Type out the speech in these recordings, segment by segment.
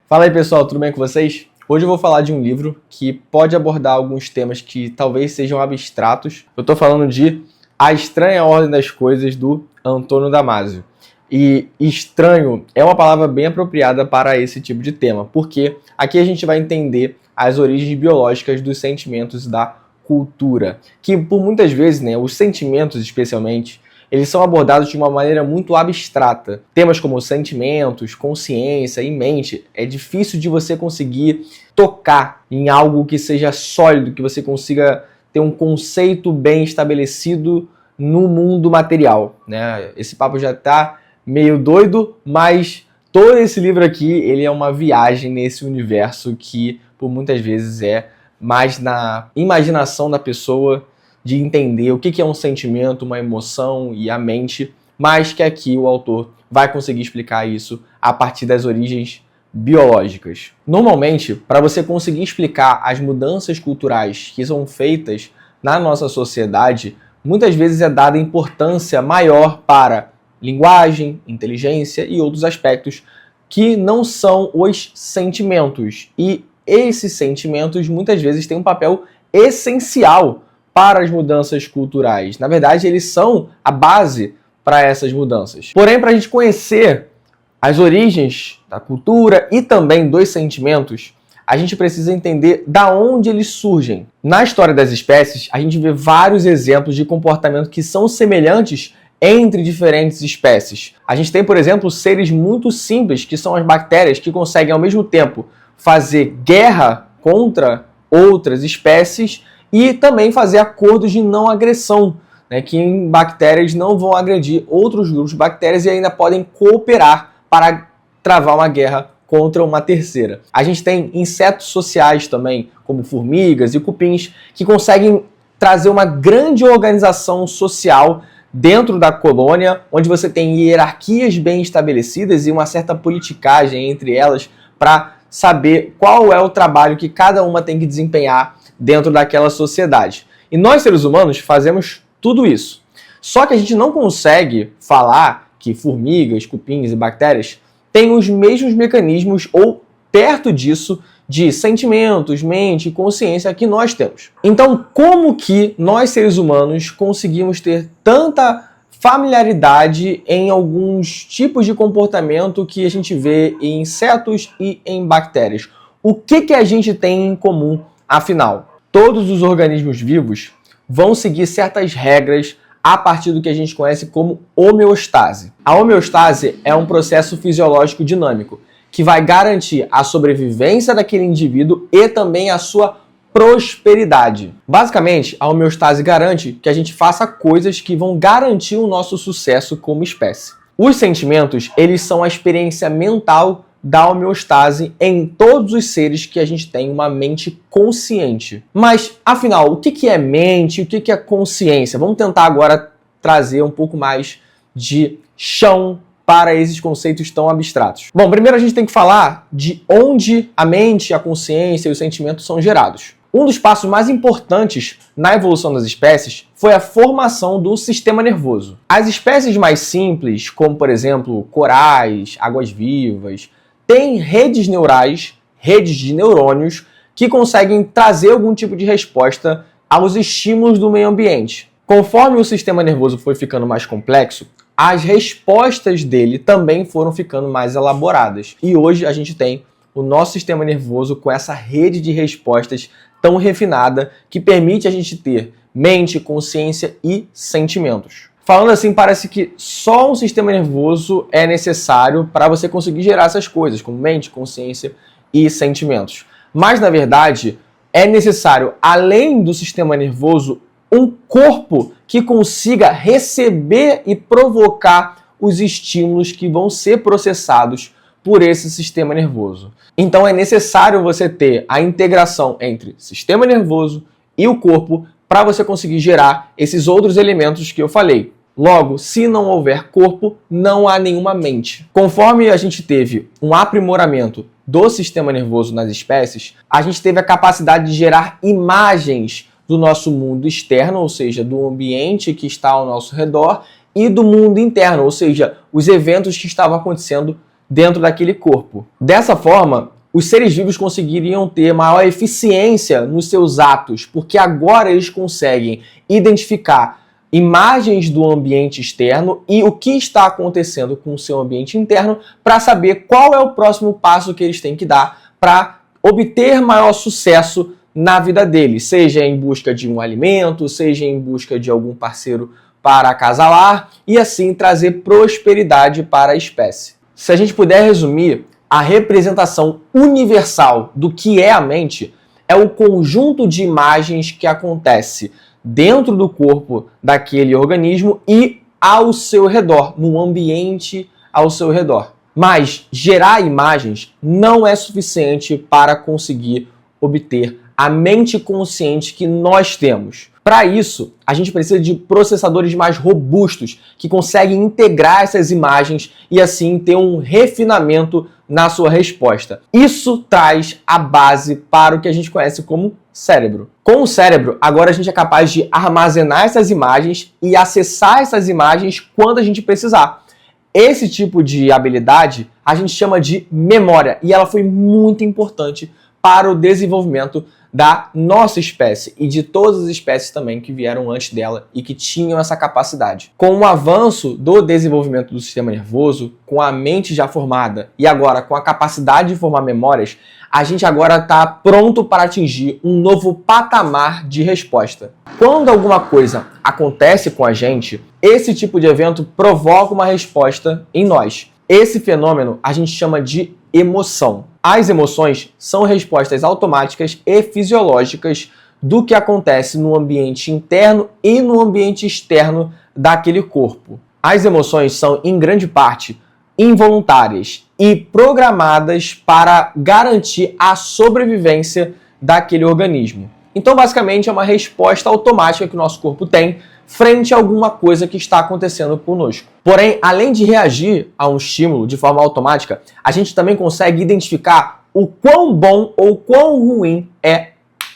Fala aí pessoal, tudo bem com vocês? Hoje eu vou falar de um livro que pode abordar alguns temas que talvez sejam abstratos. Eu estou falando de A Estranha Ordem das Coisas, do Antônio Damasio. E estranho é uma palavra bem apropriada para esse tipo de tema, porque aqui a gente vai entender as origens biológicas dos sentimentos e da cultura, que por muitas vezes, os sentimentos especialmente, eles são abordados de uma maneira muito abstrata. Temas como sentimentos, consciência e mente, é difícil de você conseguir tocar em algo que seja sólido, que você consiga ter um conceito bem estabelecido no mundo material, né? Esse papo já está meio doido, mas todo esse livro aqui, ele é uma viagem nesse universo que, por muitas vezes, é mais na imaginação da pessoa de entender o que é um sentimento, uma emoção e a mente, mas que aqui o autor vai conseguir explicar isso a partir das origens biológicas. Normalmente, para você conseguir explicar as mudanças culturais que são feitas na nossa sociedade, muitas vezes é dada importância maior para linguagem, inteligência e outros aspectos que não são os sentimentos. E esses sentimentos muitas vezes têm um papel essencial para as mudanças culturais. Na verdade, eles são a base para essas mudanças. Porém, para a gente conhecer as origens da cultura e também dos sentimentos, a gente precisa entender da onde eles surgem. Na história das espécies, a gente vê vários exemplos de comportamento que são semelhantes entre diferentes espécies. A gente tem, por exemplo, seres muito simples, que são as bactérias, que conseguem ao mesmo tempo fazer guerra contra outras espécies e também fazer acordos de não agressão, que em bactérias não vão agredir outros grupos de bactérias e ainda podem cooperar para travar uma guerra contra uma terceira. A gente tem insetos sociais também, como formigas e cupins, que conseguem trazer uma grande organização social dentro da colônia, onde você tem hierarquias bem estabelecidas e uma certa politicagem entre elas para saber qual é o trabalho que cada uma tem que desempenhar dentro daquela sociedade. E nós, seres humanos, fazemos tudo isso. Só que a gente não consegue falar que formigas, cupins e bactérias têm os mesmos mecanismos ou perto disso de sentimentos, mente e consciência que nós temos. Então, como que nós, seres humanos, conseguimos ter tanta familiaridade em alguns tipos de comportamento que a gente vê em insetos e em bactérias? O que a gente tem em comum, afinal? Todos os organismos vivos vão seguir certas regras a partir do que a gente conhece como homeostase. A homeostase é um processo fisiológico dinâmico que vai garantir a sobrevivência daquele indivíduo e também a sua prosperidade. Basicamente, a homeostase garante que a gente faça coisas que vão garantir o nosso sucesso como espécie. Os sentimentos, eles são a experiência mental da homeostase em todos os seres que a gente tem uma mente consciente. Mas, afinal, o que é mente? O que é consciência? Vamos tentar agora trazer um pouco mais de chão para esses conceitos tão abstratos. Bom, primeiro a gente tem que falar de onde a mente, a consciência e os sentimentos são gerados. Um dos passos mais importantes na evolução das espécies foi a formação do sistema nervoso. As espécies mais simples, como por exemplo corais, águas-vivas, têm redes neurais, redes de neurônios, que conseguem trazer algum tipo de resposta aos estímulos do meio ambiente. Conforme o sistema nervoso foi ficando mais complexo, as respostas dele também foram ficando mais elaboradas. E hoje a gente tem o nosso sistema nervoso com essa rede de respostas tão refinada que permite a gente ter mente, consciência e sentimentos. Falando assim, parece que só um sistema nervoso é necessário para você conseguir gerar essas coisas, como mente, consciência e sentimentos. Mas, na verdade, é necessário, além do sistema nervoso, um corpo que consiga receber e provocar os estímulos que vão ser processados por esse sistema nervoso. Então é necessário você ter a integração entre sistema nervoso e o corpo para você conseguir gerar esses outros elementos que eu falei. Logo, se não houver corpo, não há nenhuma mente. Conforme a gente teve um aprimoramento do sistema nervoso nas espécies, a gente teve a capacidade de gerar imagens do nosso mundo externo, ou seja, do ambiente que está ao nosso redor, e do mundo interno, ou seja, os eventos que estavam acontecendo dentro daquele corpo. Dessa forma, os seres vivos conseguiriam ter maior eficiência nos seus atos, porque agora eles conseguem identificar imagens do ambiente externo e o que está acontecendo com o seu ambiente interno para saber qual é o próximo passo que eles têm que dar para obter maior sucesso na vida deles, seja em busca de um alimento, seja em busca de algum parceiro para acasalar e assim trazer prosperidade para a espécie. Se a gente puder resumir, a representação universal do que é a mente é o conjunto de imagens que acontece dentro do corpo daquele organismo e ao seu redor, no ambiente ao seu redor. Mas gerar imagens não é suficiente para conseguir obter a mente consciente que nós temos. Para isso, a gente precisa de processadores mais robustos que conseguem integrar essas imagens e assim ter um refinamento na sua resposta. Isso traz a base para o que a gente conhece como cérebro. Com o cérebro, agora a gente é capaz de armazenar essas imagens e acessar essas imagens quando a gente precisar. Esse tipo de habilidade a gente chama de memória e ela foi muito importante para o desenvolvimento da nossa espécie e de todas as espécies também que vieram antes dela e que tinham essa capacidade. Com o avanço do desenvolvimento do sistema nervoso, com a mente já formada e agora com a capacidade de formar memórias, a gente agora está pronto para atingir um novo patamar de resposta. Quando alguma coisa acontece com a gente, esse tipo de evento provoca uma resposta em nós. Esse fenômeno a gente chama de emoção. As emoções são respostas automáticas e fisiológicas do que acontece no ambiente interno e no ambiente externo daquele corpo. As emoções são, em grande parte, involuntárias e programadas para garantir a sobrevivência daquele organismo. Então, basicamente, é uma resposta automática que o nosso corpo tem frente a alguma coisa que está acontecendo conosco. Porém, além de reagir a um estímulo de forma automática, a gente também consegue identificar o quão bom ou quão ruim é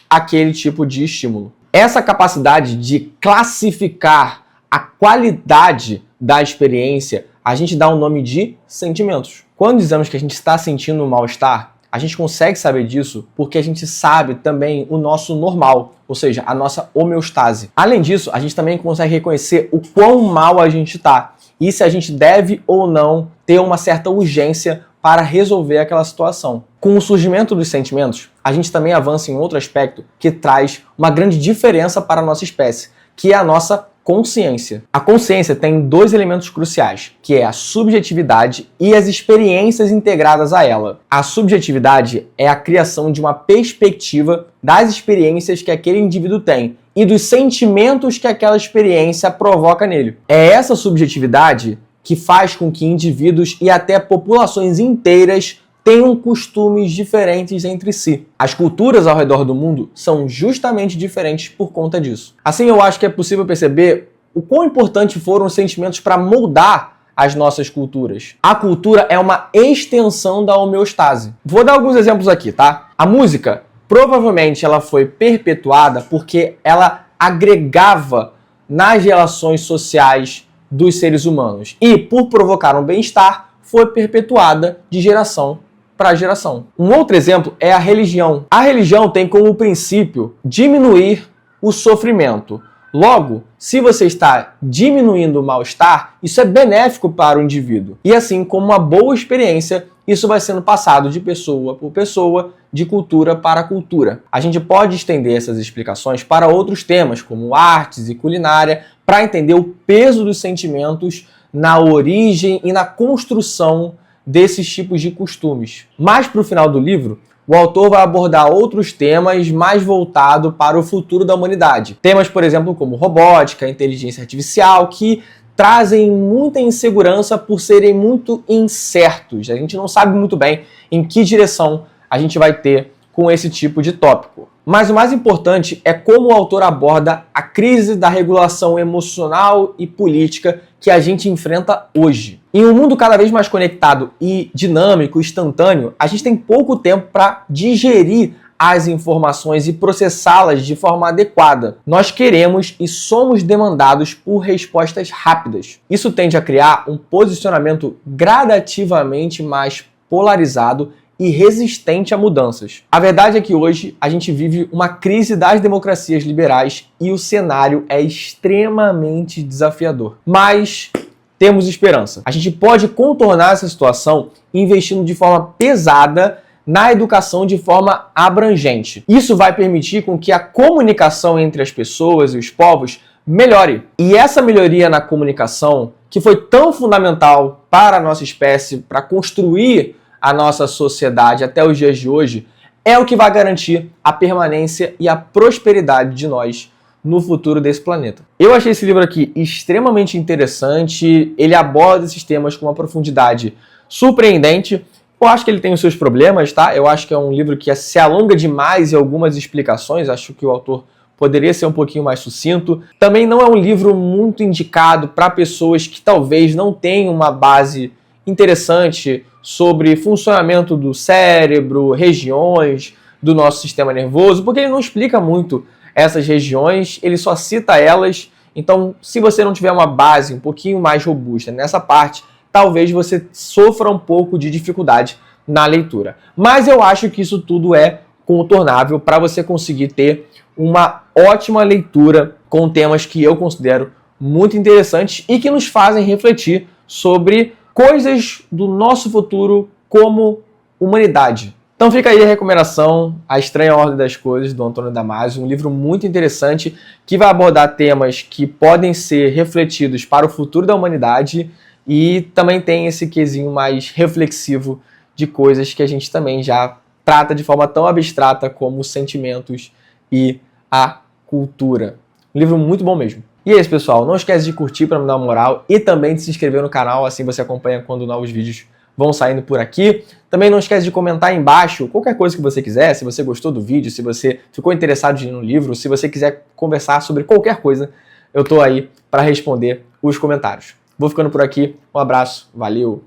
aquele tipo de estímulo. Essa capacidade de classificar a qualidade da experiência, a gente dá o nome de sentimentos. Quando dizemos que a gente está sentindo um mal-estar, a gente consegue saber disso porque a gente sabe também o nosso normal, ou seja, a nossa homeostase. Além disso, a gente também consegue reconhecer o quão mal a gente está e se a gente deve ou não ter uma certa urgência para resolver aquela situação. Com o surgimento dos sentimentos, a gente também avança em outro aspecto que traz uma grande diferença para a nossa espécie, que é a nossa consciência. A consciência tem dois elementos cruciais, que é a subjetividade e as experiências integradas a ela. A subjetividade é a criação de uma perspectiva das experiências que aquele indivíduo tem e dos sentimentos que aquela experiência provoca nele. É essa subjetividade que faz com que indivíduos e até populações inteiras tenham costumes diferentes entre si. As culturas ao redor do mundo são justamente diferentes por conta disso. Assim, eu acho que é possível perceber o quão importantes foram os sentimentos para moldar as nossas culturas. A cultura é uma extensão da homeostase. Vou dar alguns exemplos aqui, tá? A música, provavelmente ela foi perpetuada porque ela agregava nas relações sociais dos seres humanos e, por provocar um bem-estar, foi perpetuada de geração para geração. Um outro exemplo é a religião. A religião tem como princípio diminuir o sofrimento. Logo, se você está diminuindo o mal-estar, isso é benéfico para o indivíduo. E assim como uma boa experiência, isso vai sendo passado de pessoa por pessoa, de cultura para cultura. A gente pode estender essas explicações para outros temas, como artes e culinária, para entender o peso dos sentimentos na origem e na construção desses tipos de costumes. Mais para o final do livro, o autor vai abordar outros temas mais voltados para o futuro da humanidade. Temas, por exemplo, como robótica, inteligência artificial, que trazem muita insegurança por serem muito incertos. A gente não sabe muito bem em que direção a gente vai ter com esse tipo de tópico. Mas o mais importante é como o autor aborda a crise da regulação emocional e política que a gente enfrenta hoje. Em um mundo cada vez mais conectado e dinâmico, instantâneo, a gente tem pouco tempo para digerir as informações e processá-las de forma adequada. Nós queremos e somos demandados por respostas rápidas. Isso tende a criar um posicionamento gradativamente mais polarizado e resistente a mudanças. A verdade é que hoje a gente vive uma crise das democracias liberais e o cenário é extremamente desafiador. Mas temos esperança. A gente pode contornar essa situação investindo de forma pesada na educação de forma abrangente. Isso vai permitir com que a comunicação entre as pessoas e os povos melhore. E essa melhoria na comunicação, que foi tão fundamental para a nossa espécie, para construir a nossa sociedade até os dias de hoje, é o que vai garantir a permanência e a prosperidade de nós no futuro desse planeta. Eu achei esse livro aqui extremamente interessante, ele aborda esses temas com uma profundidade surpreendente. Eu acho que ele tem os seus problemas, tá? Eu acho que é um livro que se alonga demais em algumas explicações, acho que o autor poderia ser um pouquinho mais sucinto. Também não é um livro muito indicado para pessoas que talvez não tenham uma base interessante sobre funcionamento do cérebro, regiões do nosso sistema nervoso, porque ele não explica muito essas regiões, ele só cita elas. Então, se você não tiver uma base um pouquinho mais robusta nessa parte, talvez você sofra um pouco de dificuldade na leitura. Mas eu acho que isso tudo é contornável para você conseguir ter uma ótima leitura com temas que eu considero muito interessantes e que nos fazem refletir sobre coisas do nosso futuro como humanidade. Então fica aí a recomendação, A Estranha Ordem das Coisas, do Antônio Damasio, um livro muito interessante que vai abordar temas que podem ser refletidos para o futuro da humanidade e também tem esse quesinho mais reflexivo de coisas que a gente também já trata de forma tão abstrata como os sentimentos e a cultura. Um livro muito bom mesmo. E é isso, pessoal. Não esquece de curtir para me dar uma moral e também de se inscrever no canal, assim você acompanha quando novos vídeos vão saindo por aqui. Também não esquece de comentar aí embaixo qualquer coisa que você quiser, se você gostou do vídeo, se você ficou interessado no livro, se você quiser conversar sobre qualquer coisa, eu tô aí para responder os comentários. Vou ficando por aqui. Um abraço. Valeu!